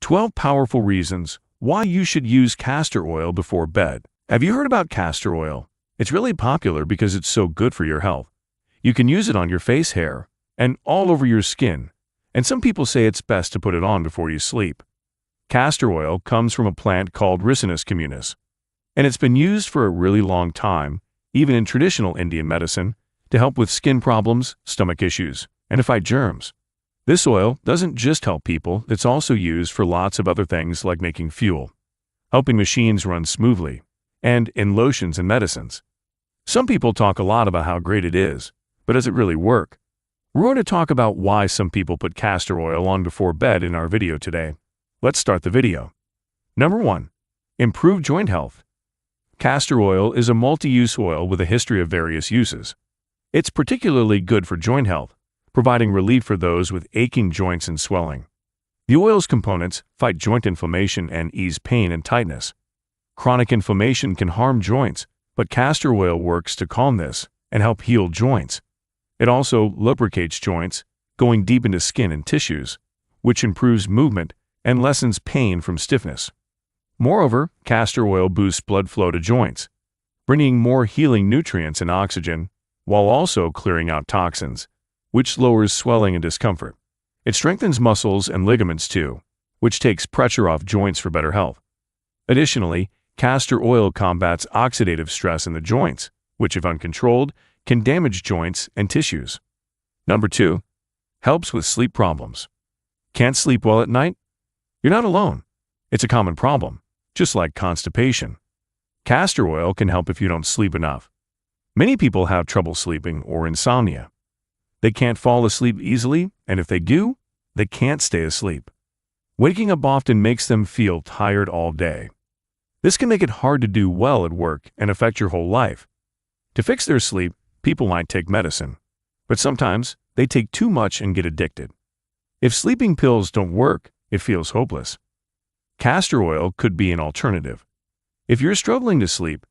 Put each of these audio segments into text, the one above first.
12 powerful reasons why you should use castor oil before bed. Have you heard about castor oil? It's really popular because it's so good for your health. You can use it on your face hair and all over your skin, and some people say it's best to put it on before you sleep. Castor oil comes from a plant called Ricinus communis, and it's been used for a really long time, even in traditional Indian medicine, to help with skin problems, stomach issues, and to fight germs. This oil doesn't just help people, it's also used for lots of other things like making fuel, helping machines run smoothly, and in lotions and medicines. Some people talk a lot about how great it is, but does it really work? We're going to talk about why some people put castor oil on before bed in our video today. Let's start the video. Number 1. Improve joint health. Castor oil is a multi-use oil with a history of various uses. It's particularly good for joint health, providing relief for those with aching joints and swelling. The oil's components fight joint inflammation and ease pain and tightness. Chronic inflammation can harm joints, but castor oil works to calm this and help heal joints. It also lubricates joints, going deep into skin and tissues, which improves movement and lessens pain from stiffness. Moreover, castor oil boosts blood flow to joints, bringing more healing nutrients and oxygen, while also clearing out toxins, which lowers swelling and discomfort. It strengthens muscles and ligaments too, which takes pressure off joints for better health. Additionally, castor oil combats oxidative stress in the joints, which, if uncontrolled, can damage joints and tissues. Number 2. Helps with sleep problems. Can't sleep well at night? You're not alone. It's a common problem, just like constipation. Castor oil can help if you don't sleep enough. Many people have trouble sleeping or insomnia. They can't fall asleep easily, and if they do, they can't stay asleep. Waking up often makes them feel tired all day. This can make it hard to do well at work and affect your whole life. To fix their sleep, people might take medicine, but sometimes they take too much and get addicted. If sleeping pills don't work, it feels hopeless. Castor oil could be an alternative. If you're struggling to sleep,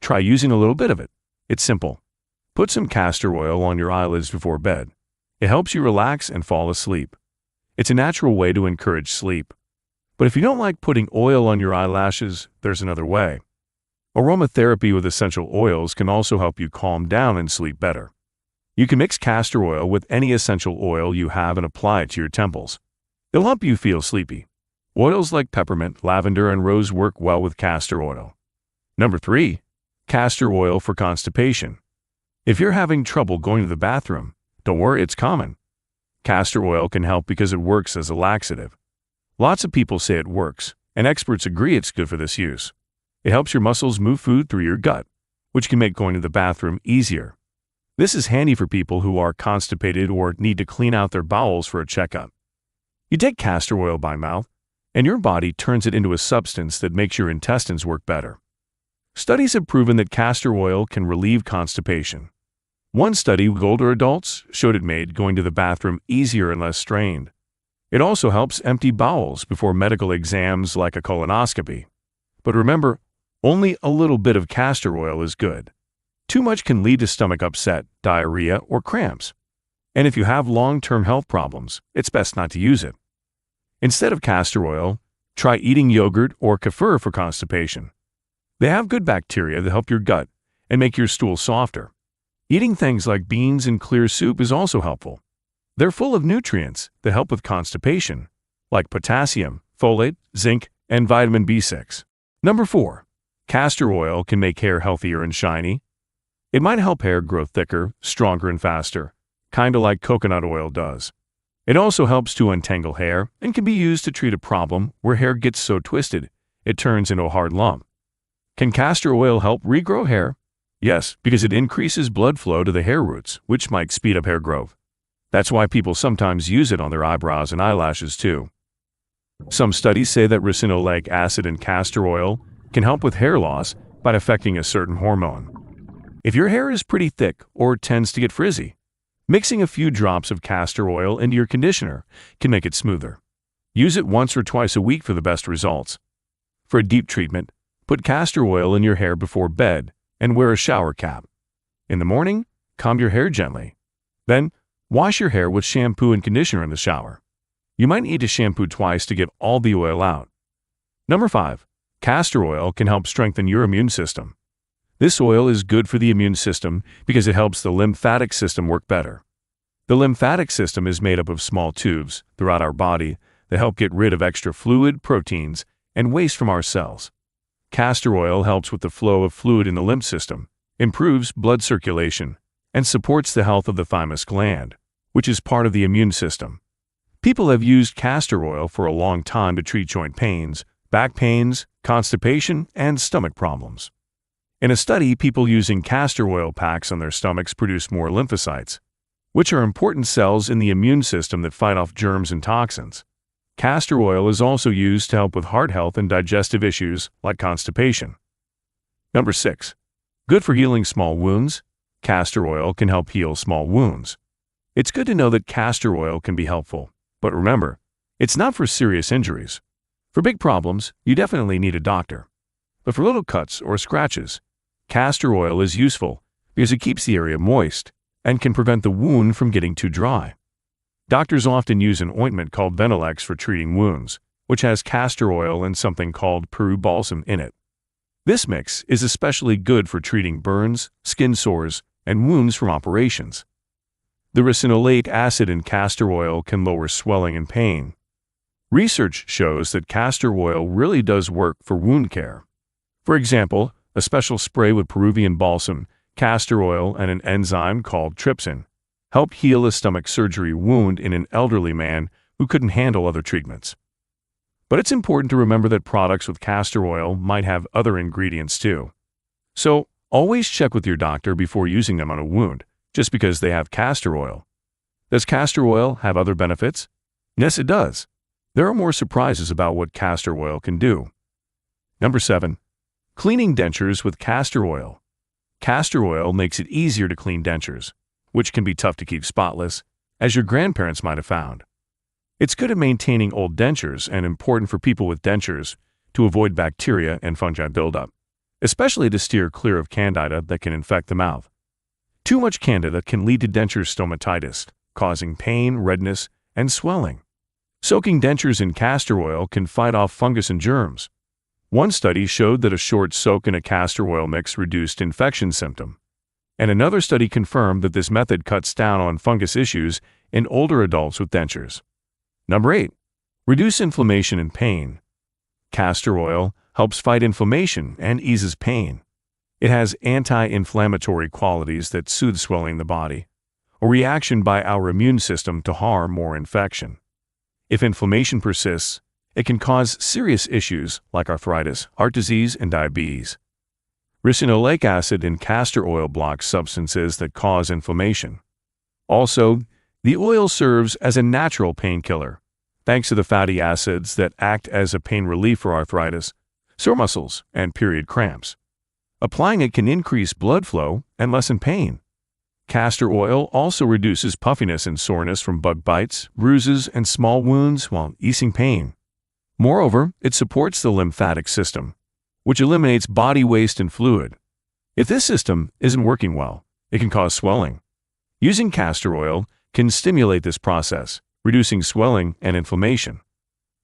try using a little bit of it. It's simple. Put some castor oil on your eyelids before bed. It helps you relax and fall asleep. It's a natural way to encourage sleep. But if you don't like putting oil on your eyelashes, there's another way. Aromatherapy with essential oils can also help you calm down and sleep better. You can mix castor oil with any essential oil you have and apply it to your temples. It'll help you feel sleepy. Oils like peppermint, lavender, and rose work well with castor oil. Number 3. Castor oil for constipation. If you're having trouble going to the bathroom, don't worry, it's common. Castor oil can help because it works as a laxative. Lots of people say it works, and experts agree it's good for this use. It helps your muscles move food through your gut, which can make going to the bathroom easier. This is handy for people who are constipated or need to clean out their bowels for a checkup. You take castor oil by mouth, and your body turns it into a substance that makes your intestines work better. Studies have proven that castor oil can relieve constipation. One study with older adults showed it made going to the bathroom easier and less strained. It also helps empty bowels before medical exams like a colonoscopy. But remember, only a little bit of castor oil is good. Too much can lead to stomach upset, diarrhea, or cramps. And if you have long-term health problems, it's best not to use it. Instead of castor oil, try eating yogurt or kefir for constipation. They have good bacteria that help your gut and make your stool softer. Eating things like beans and clear soup is also helpful. They're full of nutrients that help with constipation, like potassium, folate, zinc, and vitamin B6. Number 4. Castor oil can make hair healthier and shiny. It might help hair grow thicker, stronger, and faster, kinda like coconut oil does. It also helps to untangle hair and can be used to treat a problem where hair gets so twisted it turns into a hard lump. Can castor oil help regrow hair? Yes, because it increases blood flow to the hair roots, which might speed up hair growth. That's why people sometimes use it on their eyebrows and eyelashes too. Some studies say that ricinoleic acid in castor oil can help with hair loss by affecting a certain hormone. If your hair is pretty thick or tends to get frizzy, mixing a few drops of castor oil into your conditioner can make it smoother. Use it once or twice a week for the best results. For a deep treatment, put castor oil in your hair before bed and wear a shower cap. In the morning, comb your hair gently. Then, wash your hair with shampoo and conditioner in the shower. You might need to shampoo twice to get all the oil out. Number 5. Castor oil can help strengthen your immune system. This oil is good for the immune system because it helps the lymphatic system work better. The lymphatic system is made up of small tubes throughout our body that help get rid of extra fluid, proteins, and waste from our cells. Castor oil helps with the flow of fluid in the lymph system, improves blood circulation, and supports the health of the thymus gland, which is part of the immune system. People have used castor oil for a long time to treat joint pains, back pains, constipation, and stomach problems. In a study, people using castor oil packs on their stomachs produce more lymphocytes, which are important cells in the immune system that fight off germs and toxins. Castor oil is also used to help with heart health and digestive issues like constipation. Number 6. Good for healing small wounds. Castor oil can help heal small wounds. It's good to know that castor oil can be helpful, but remember, it's not for serious injuries. For big problems, you definitely need a doctor. But for little cuts or scratches, castor oil is useful because it keeps the area moist and can prevent the wound from getting too dry. Doctors often use an ointment called Venilex for treating wounds, which has castor oil and something called Peru balsam in it. This mix is especially good for treating burns, skin sores, and wounds from operations. The ricinoleic acid in castor oil can lower swelling and pain. Research shows that castor oil really does work for wound care. For example, a special spray with Peruvian balsam, castor oil, and an enzyme called trypsin helped heal a stomach surgery wound in an elderly man who couldn't handle other treatments. But it's important to remember that products with castor oil might have other ingredients too. So, always check with your doctor before using them on a wound, just because they have castor oil. Does castor oil have other benefits? Yes, it does. There are more surprises about what castor oil can do. Number 7. Cleaning dentures with castor oil. Castor oil makes it easier to clean dentures, which can be tough to keep spotless, as your grandparents might have found. It's good at maintaining old dentures and important for people with dentures to avoid bacteria and fungi buildup, especially to steer clear of candida that can infect the mouth. Too much candida can lead to denture stomatitis, causing pain, redness, and swelling. Soaking dentures in castor oil can fight off fungus and germs. One study showed that a short soak in a castor oil mix reduced infection symptoms, and another study confirmed that this method cuts down on fungus issues in older adults with dentures. Number 8. Reduce inflammation and pain. Castor oil helps fight inflammation and eases pain. It has anti-inflammatory qualities that soothe swelling in the body, a reaction by our immune system to harm or infection. If inflammation persists, it can cause serious issues like arthritis, heart disease, and diabetes. Ricinoleic acid in castor oil blocks substances that cause inflammation. Also, the oil serves as a natural painkiller, thanks to the fatty acids that act as a pain relief for arthritis, sore muscles, and period cramps. Applying it can increase blood flow and lessen pain. Castor oil also reduces puffiness and soreness from bug bites, bruises, and small wounds while easing pain. Moreover, it supports the lymphatic system, which eliminates body waste and fluid. If this system isn't working well, it can cause swelling. Using castor oil can stimulate this process, reducing swelling and inflammation.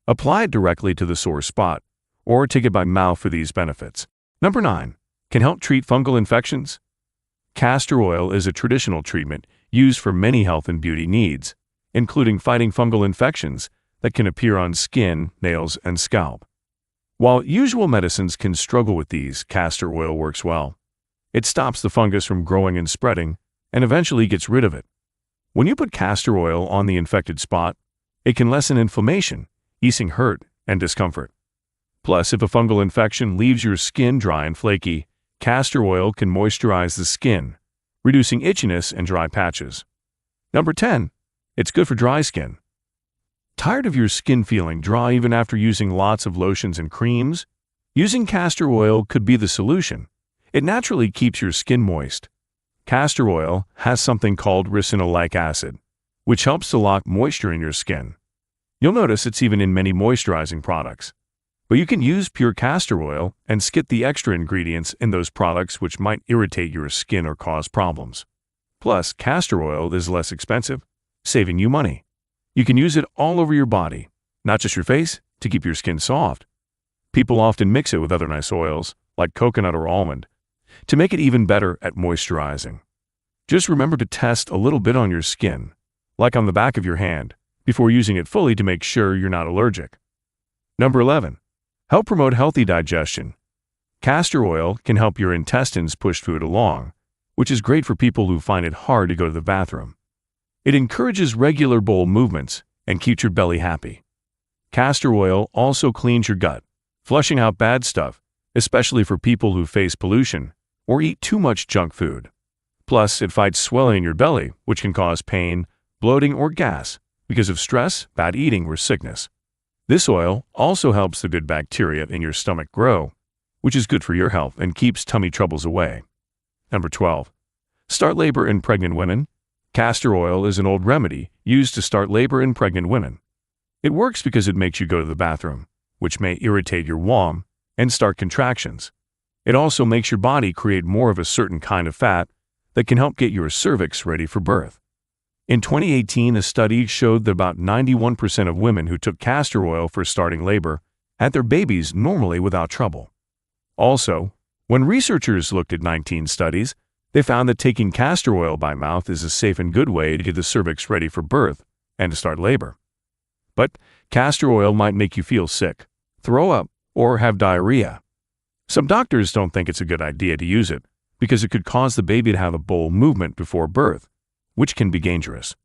Apply it directly to the sore spot, or take it by mouth for these benefits. Number 9. Can help treat fungal infections. Castor oil is a traditional treatment used for many health and beauty needs, including fighting fungal infections that can appear on skin, nails, and scalp. While usual medicines can struggle with these, castor oil works well. It stops the fungus from growing and spreading, and eventually gets rid of it. When you put castor oil on the infected spot, it can lessen inflammation, easing hurt and discomfort. Plus, if a fungal infection leaves your skin dry and flaky, castor oil can moisturize the skin, reducing itchiness and dry patches. Number 10. It's good for dry skin. Tired of your skin feeling dry even after using lots of lotions and creams? Using castor oil could be the solution. It naturally keeps your skin moist. Castor oil has something called ricinoleic acid, which helps to lock moisture in your skin. You'll notice it's even in many moisturizing products. But you can use pure castor oil and skip the extra ingredients in those products which might irritate your skin or cause problems. Plus, castor oil is less expensive, saving you money. You can use it all over your body, not just your face, to keep your skin soft. People often mix it with other nice oils, like coconut or almond, to make it even better at moisturizing. Just remember to test a little bit on your skin, like on the back of your hand, before using it fully to make sure you're not allergic. Number 11. Help promote healthy digestion. Castor oil can help your intestines push food along, which is great for people who find it hard to go to the bathroom. It encourages regular bowel movements and keeps your belly happy. Castor oil also cleans your gut, flushing out bad stuff, especially for people who face pollution or eat too much junk food. Plus, it fights swelling in your belly, which can cause pain, bloating, or gas because of stress, bad eating, or sickness. This oil also helps the good bacteria in your stomach grow, which is good for your health and keeps tummy troubles away. Number 12. Start labor in pregnant women. Castor oil is an old remedy used to start labor in pregnant women. It works because it makes you go to the bathroom, which may irritate your womb and start contractions. It also makes your body create more of a certain kind of fat that can help get your cervix ready for birth. In 2018, a study showed that about 91% of women who took castor oil for starting labor had their babies normally without trouble. Also, when researchers looked at 19 studies, they found that taking castor oil by mouth is a safe and good way to get the cervix ready for birth and to start labor. But castor oil might make you feel sick, throw up, or have diarrhea. Some doctors don't think it's a good idea to use it because it could cause the baby to have a bowel movement before birth, which can be dangerous.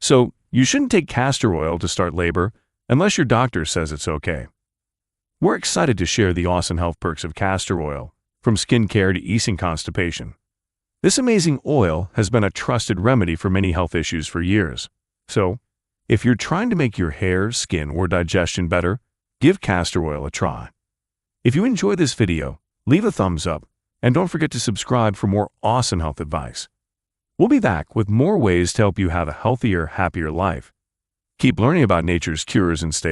So, you shouldn't take castor oil to start labor unless your doctor says it's okay. We're excited to share the awesome health perks of castor oil, from skincare to easing constipation. This amazing oil has been a trusted remedy for many health issues for years. So, if you're trying to make your hair, skin, or digestion better, give castor oil a try. If you enjoyed this video, leave a thumbs up and don't forget to subscribe for more awesome health advice. We'll be back with more ways to help you have a healthier, happier life. Keep learning about nature's cures and stay